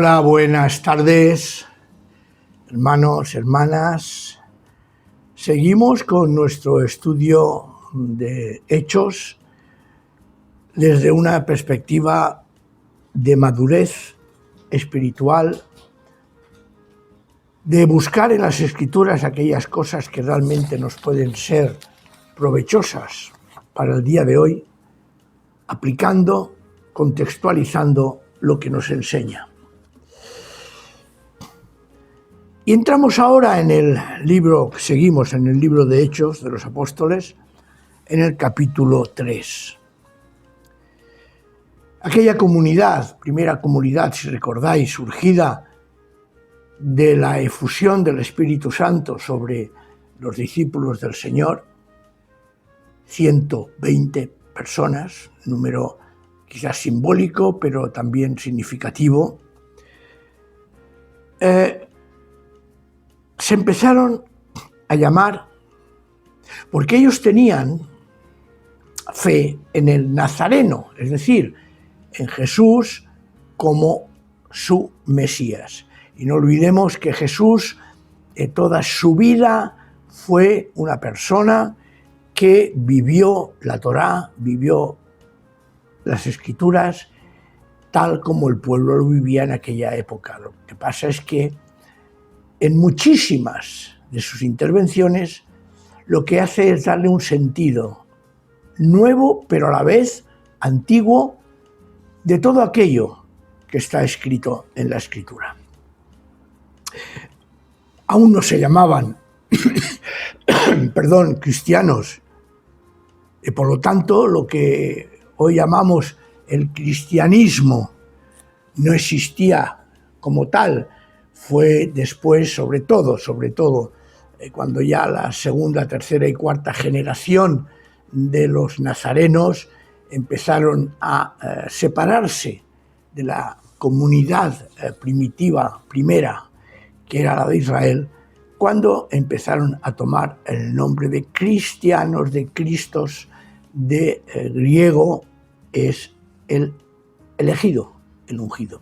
Hola, buenas tardes, hermanos, hermanas. Seguimos con nuestro estudio de Hechos desde una perspectiva de madurez espiritual, de buscar en las Escrituras aquellas cosas que realmente nos pueden ser provechosas para el día de hoy, aplicando, contextualizando lo que nos enseña. Y entramos ahora en el libro, seguimos en el libro de Hechos de los Apóstoles, en el capítulo 3. Aquella comunidad, primera comunidad, si recordáis, surgida de la efusión del Espíritu Santo sobre los discípulos del Señor, 120 personas, número quizás simbólico, pero también significativo, se empezaron a llamar, porque ellos tenían fe en el Nazareno, es decir, en Jesús como su Mesías. Y no olvidemos que Jesús, toda su vida, fue una persona que vivió la Torá, vivió las Escrituras, tal como el pueblo lo vivía en aquella época. Lo que pasa es que en muchísimas de sus intervenciones lo que hace es darle un sentido nuevo, pero a la vez antiguo, de todo aquello que está escrito en la Escritura. Aún no se llamaban cristianos, y por lo tanto lo que hoy llamamos el cristianismo no existía como tal. Fue después, sobre todo, cuando ya la segunda, tercera y cuarta generación de los nazarenos empezaron a separarse de la comunidad primitiva, primera, que era la de Israel, cuando empezaron a tomar el nombre de cristianos, de Cristos, de griego es el elegido, el ungido.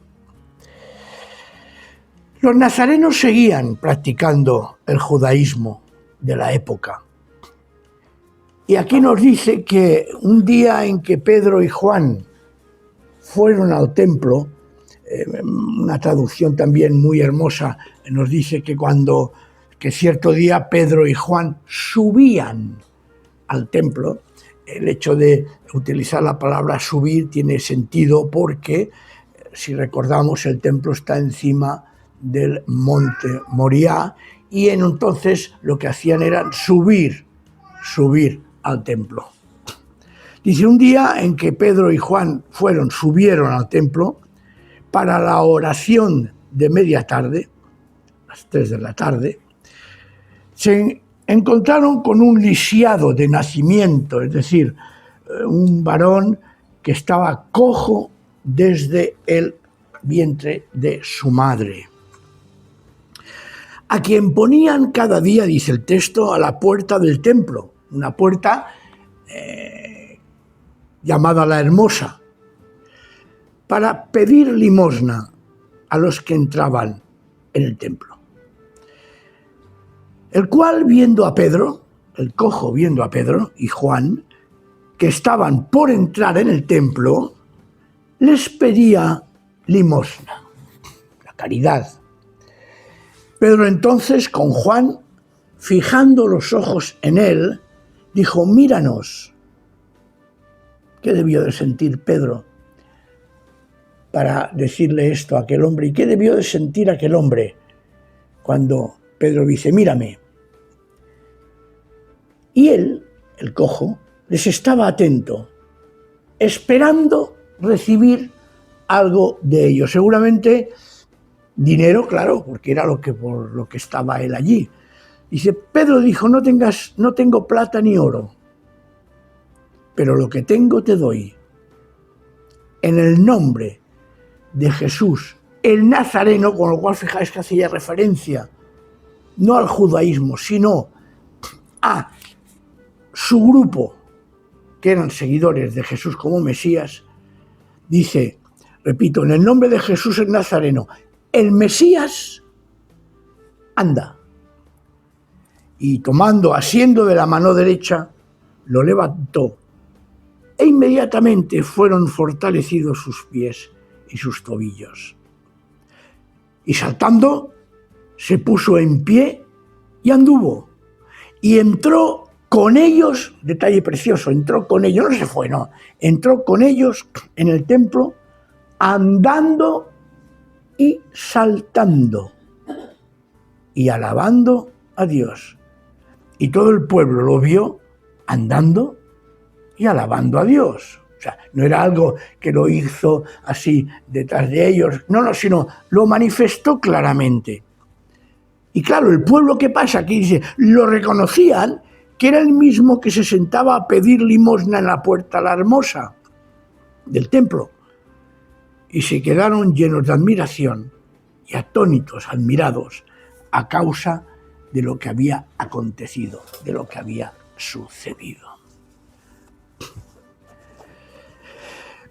Los nazarenos seguían practicando el judaísmo de la época. Y aquí nos dice que un día en que Pedro y Juan fueron al templo, una traducción también muy hermosa nos dice que cierto día Pedro y Juan subían al templo. El hecho de utilizar la palabra subir tiene sentido porque, si recordamos, el templo está encima del monte Moriah, y entonces lo que hacían era subir al templo. Dice, un día en que Pedro y Juan subieron al templo para la oración de media tarde, las 3 de la tarde, se encontraron con un lisiado de nacimiento, es decir, un varón que estaba cojo desde el vientre de su madre, a quien ponían cada día, dice el texto, a la puerta del templo, una puerta llamada la Hermosa, para pedir limosna a los que entraban en el templo. El cual, viendo a Pedro, el cojo viendo a Pedro y Juan, que estaban por entrar en el templo, les pedía limosna, la caridad. Pedro entonces, con Juan, fijando los ojos en él, dijo, míranos. ¿Qué debió de sentir Pedro para decirle esto a aquel hombre? ¿Y qué debió de sentir aquel hombre cuando Pedro dice, mírame? Y él, el cojo, les estaba atento, esperando recibir algo de ellos. Seguramente dinero, claro, porque era por lo que estaba él allí. Dice, Pedro dijo, no tengo plata ni oro, pero lo que tengo te doy. En el nombre de Jesús, el Nazareno, con lo cual fijáis que hacía referencia no al judaísmo, sino a su grupo, que eran seguidores de Jesús como Mesías, dice, repito, en el nombre de Jesús el Nazareno, el Mesías anda. Y tomando asiento de la mano derecha, lo levantó, e inmediatamente fueron fortalecidos sus pies y sus tobillos. Y saltando, se puso en pie y anduvo. Y entró con ellos, detalle precioso, entró con ellos, no se fue, no, entró con ellos en el templo, andando y saltando y alabando a Dios. Y todo el pueblo lo vio andando y alabando a Dios. O sea, no era algo que lo hizo así detrás de ellos, no, sino lo manifestó claramente. Y claro, el pueblo, ¿qué pasa? Aquí dice, lo reconocían que era el mismo que se sentaba a pedir limosna en la puerta la hermosa del templo. Y se quedaron llenos de admiración y atónitos, admirados, a causa de lo que había acontecido, de lo que había sucedido.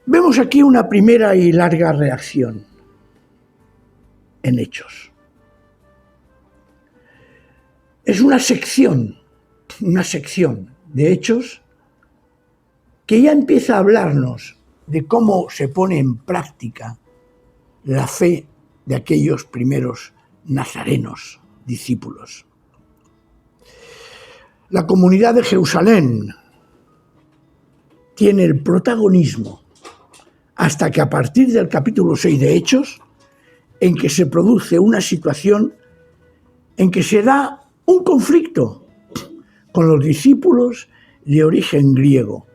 Vemos aquí una primera y larga reacción en Hechos. Es una sección de Hechos que ya empieza a hablarnos de cómo se pone en práctica la fe de aquellos primeros nazarenos, discípulos. La comunidad de Jerusalén tiene el protagonismo hasta que a partir del capítulo 6 de Hechos, en que se produce una situación en que se da un conflicto con los discípulos de origen griego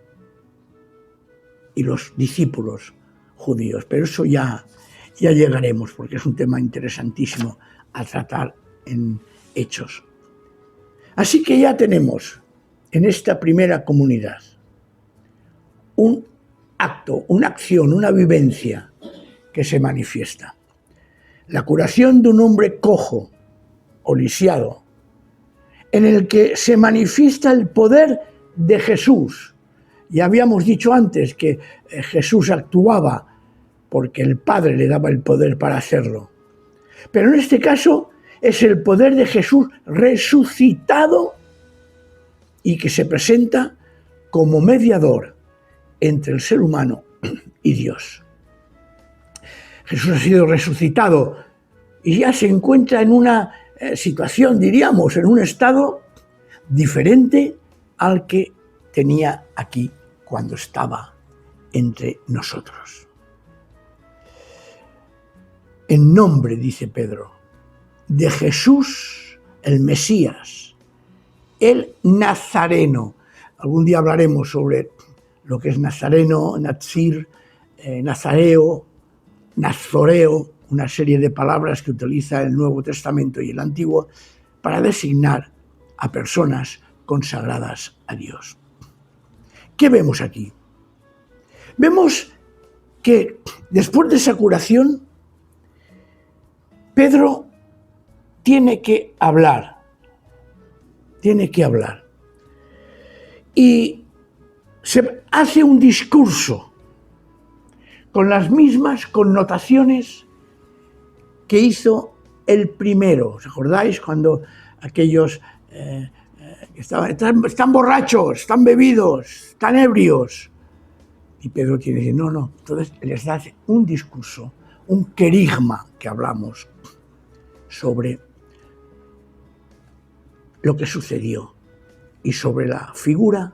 y los discípulos judíos. Pero eso ya llegaremos, porque es un tema interesantísimo a tratar en Hechos. Así que ya tenemos en esta primera comunidad un acto, una acción, una vivencia que se manifiesta. La curación de un hombre cojo o lisiado, en el que se manifiesta el poder de Jesús. Ya habíamos dicho antes que Jesús actuaba porque el Padre le daba el poder para hacerlo. Pero en este caso es el poder de Jesús resucitado y que se presenta como mediador entre el ser humano y Dios. Jesús ha sido resucitado y ya se encuentra en una situación, diríamos, en un estado diferente al que tenía aquí cuando estaba entre nosotros. En nombre, dice Pedro, de Jesús, el Mesías, el Nazareno. Algún día hablaremos sobre lo que es Nazareno, Nazir, Nazareo, Nazoreo, una serie de palabras que utiliza el Nuevo Testamento y el Antiguo para designar a personas consagradas a Dios. ¿Qué vemos aquí? Vemos que después de esa curación, Pedro tiene que hablar. Y se hace un discurso con las mismas connotaciones que hizo el primero. ¿Os acordáis cuando aquellos que están borrachos, están bebidos, están ebrios? Y Pedro tiene que decir, no. Entonces les da un discurso, un querigma que hablamos sobre lo que sucedió y sobre la figura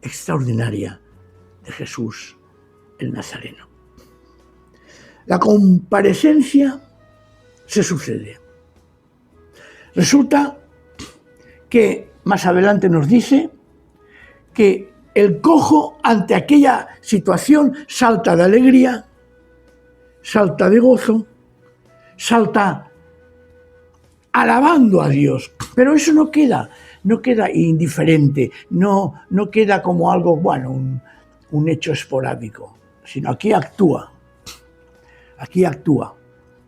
extraordinaria de Jesús el Nazareno. La comparecencia se sucede. Resulta que más adelante nos dice que el cojo ante aquella situación salta de alegría, salta de gozo, salta alabando a Dios. Pero eso no queda indiferente, no queda como algo, bueno, un hecho esporádico, sino aquí actúa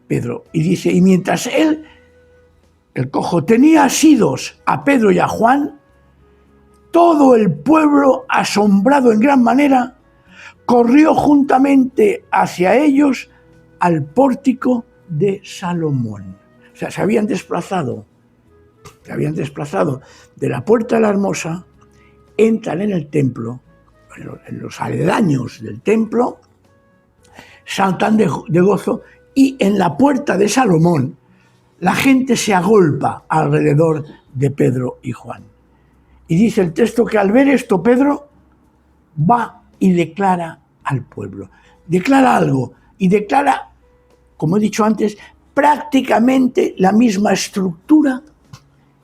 Pedro. Y dice, y mientras él, el cojo, tenía asidos a Pedro y a Juan, todo el pueblo, asombrado en gran manera, corrió juntamente hacia ellos al pórtico de Salomón. O sea, se habían desplazado de la Puerta de la Hermosa, entran en el templo, en los aledaños del templo, saltan de gozo, y en la Puerta de Salomón la gente se agolpa alrededor de Pedro y Juan. Y dice el texto que al ver esto Pedro va y declara al pueblo. Declara algo, y declara, como he dicho antes, prácticamente la misma estructura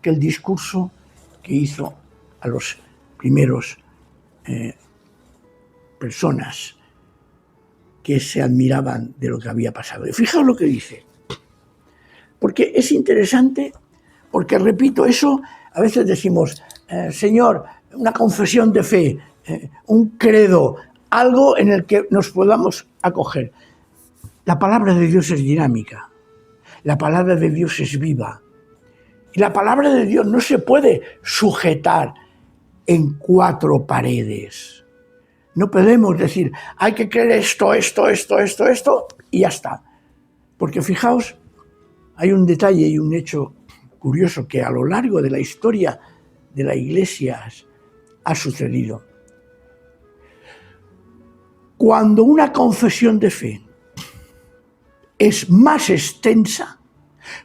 que el discurso que hizo a los primeros personas que se admiraban de lo que había pasado. Y fijaos lo que dice, porque es interesante, porque repito, eso a veces decimos, Señor, una confesión de fe, un credo, algo en el que nos podamos acoger. La palabra de Dios es dinámica, la palabra de Dios es viva, y la palabra de Dios no se puede sujetar en cuatro paredes. No podemos decir, hay que creer esto, y ya está. Porque fijaos, hay un detalle y un hecho curioso que a lo largo de la historia de la Iglesia ha sucedido. Cuando una confesión de fe es más extensa,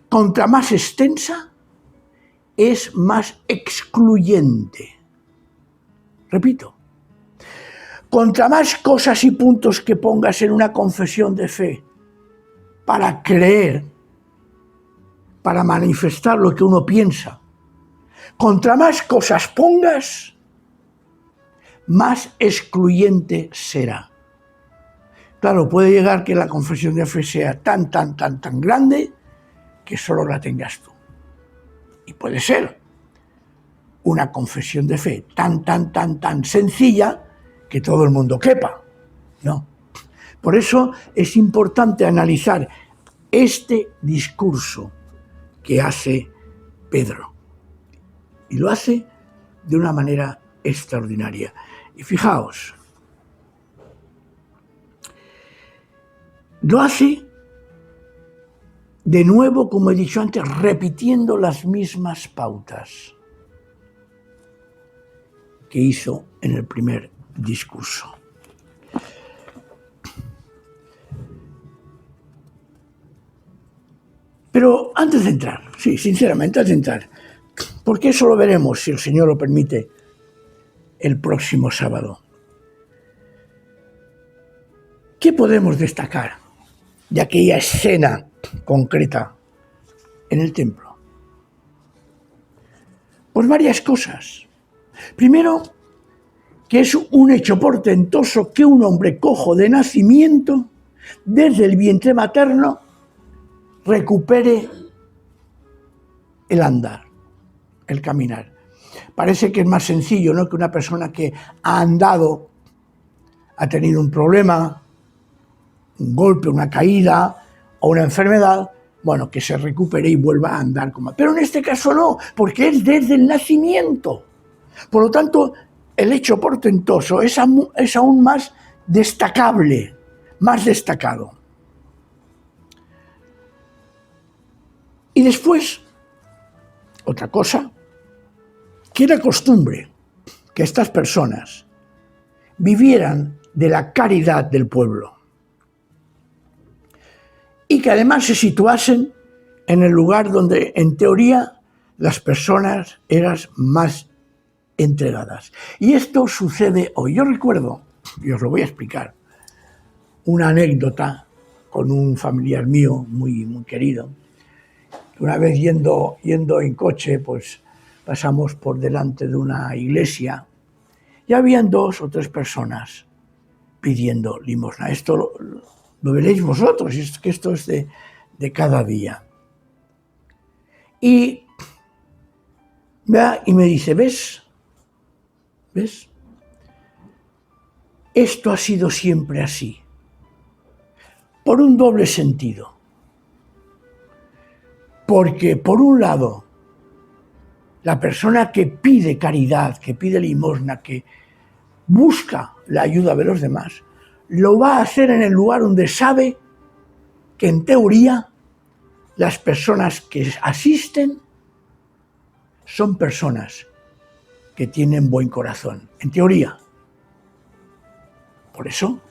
contra más extensa, es más excluyente. Repito, contra más cosas y puntos que pongas en una confesión de fe para creer, para manifestar lo que uno piensa, contra más cosas pongas, más excluyente será. Claro, puede llegar que la confesión de fe sea tan grande que solo la tengas tú. Y puede ser una confesión de fe tan sencilla que todo el mundo quepa. No. Por eso es importante analizar este discurso que hace Pedro. Y lo hace de una manera extraordinaria. Y fijaos, lo hace de nuevo, como he dicho antes, repitiendo las mismas pautas que hizo en el primer discurso. Pero antes de entrar, sí, sinceramente, antes de entrar, porque eso lo veremos, si el Señor lo permite, el próximo sábado. ¿Qué podemos destacar de aquella escena concreta en el templo? Pues varias cosas. Primero, que es un hecho portentoso que un hombre cojo de nacimiento, desde el vientre materno, recupere el andar, el caminar. Parece que es más sencillo, ¿no?, que una persona que ha andado, ha tenido un problema, un golpe, una caída o una enfermedad, bueno, que se recupere y vuelva a andar como. Pero en este caso no, porque es desde el nacimiento. Por lo tanto, el hecho portentoso es aún más destacable, más destacado. Y después, otra cosa, que era costumbre que estas personas vivieran de la caridad del pueblo y que además se situasen en el lugar donde, en teoría, las personas eran más entregadas. Y esto sucede hoy. Yo recuerdo, y os lo voy a explicar, una anécdota con un familiar mío muy querido. Una vez yendo en coche, pues pasamos por delante de una iglesia y habían 2 o 3 personas pidiendo limosna. Esto lo veréis vosotros, que esto es de cada día. Y me dice, ¿ves? Esto ha sido siempre así, por un doble sentido. Porque, por un lado, la persona que pide caridad, que pide limosna, que busca la ayuda de los demás, lo va a hacer en el lugar donde sabe que, en teoría, las personas que asisten son personas que tienen buen corazón, en teoría. Por eso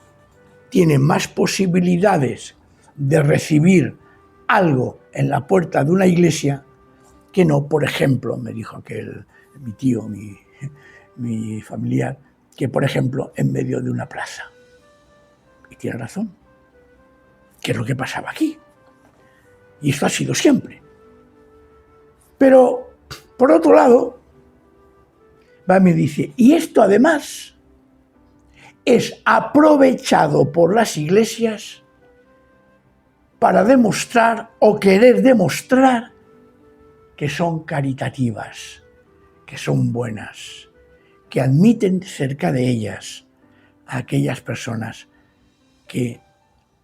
tienen más posibilidades de recibir algo en la puerta de una iglesia que no, por ejemplo, me dijo mi tío, mi familiar, que por ejemplo en medio de una plaza. Y tiene razón, que es lo que pasaba aquí. Y esto ha sido siempre. Pero, por otro lado, me dice, y esto además es aprovechado por las iglesias para demostrar o querer demostrar que son caritativas, que son buenas, que admiten cerca de ellas a aquellas personas que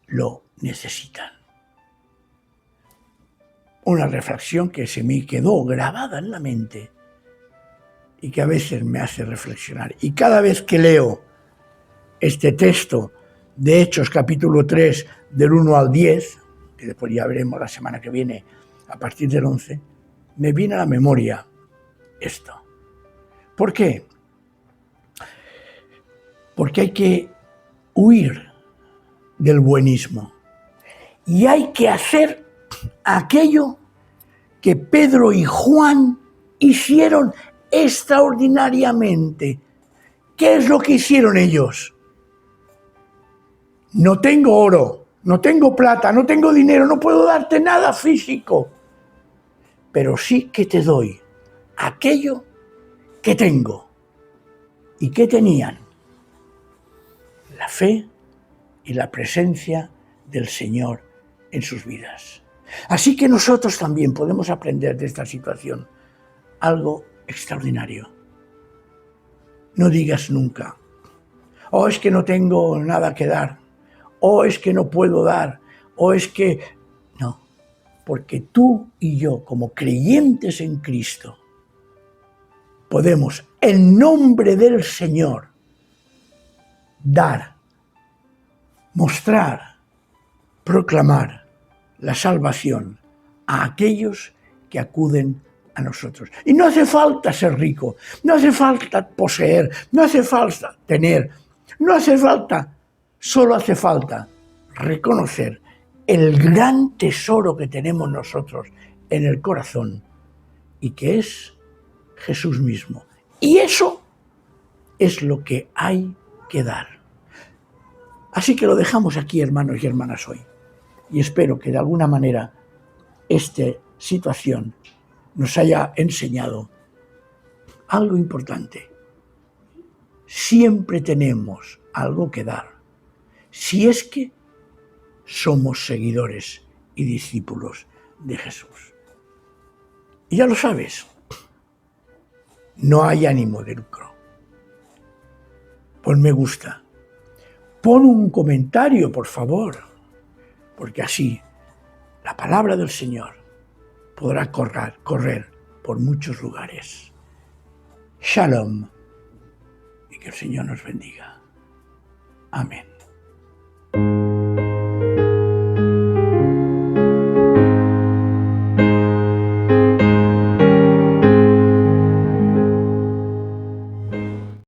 lo necesitan. Una reflexión que se me quedó grabada en la mente y que a veces me hace reflexionar. Y cada vez que leo este texto de Hechos capítulo 3 del 1 al 10, que después ya veremos la semana que viene a partir del 11, me viene a la memoria esto. ¿Por qué? Porque hay que huir del buenismo y hay que hacer aquello que Pedro y Juan hicieron extraordinariamente. ¿Qué es lo que hicieron ellos? No tengo oro, no tengo plata, no tengo dinero, no puedo darte nada físico, pero sí que te doy aquello que tengo. ¿Y qué tenían? La fe y la presencia del Señor en sus vidas. Así que nosotros también podemos aprender de esta situación algo extraordinario. No digas nunca, oh, es que no tengo nada que dar, oh, es que no puedo dar, oh, es que... No, porque tú y yo, como creyentes en Cristo, podemos, en nombre del Señor, dar, mostrar, proclamar la salvación a aquellos que acuden a nosotros. Y no hace falta ser rico, no hace falta poseer, no hace falta tener, no hace falta, solo hace falta reconocer el gran tesoro que tenemos nosotros en el corazón y que es Jesús mismo. Y eso es lo que hay que dar. Así que lo dejamos aquí, hermanos y hermanas, hoy. Y espero que de alguna manera esta situación nos haya enseñado algo importante. Siempre tenemos algo que dar, si es que somos seguidores y discípulos de Jesús. Y ya lo sabes, no hay ánimo de lucro. Pon me gusta, pon un comentario, por favor, porque así la palabra del Señor podrá correr por muchos lugares. Shalom, y que el Señor nos bendiga. Amén.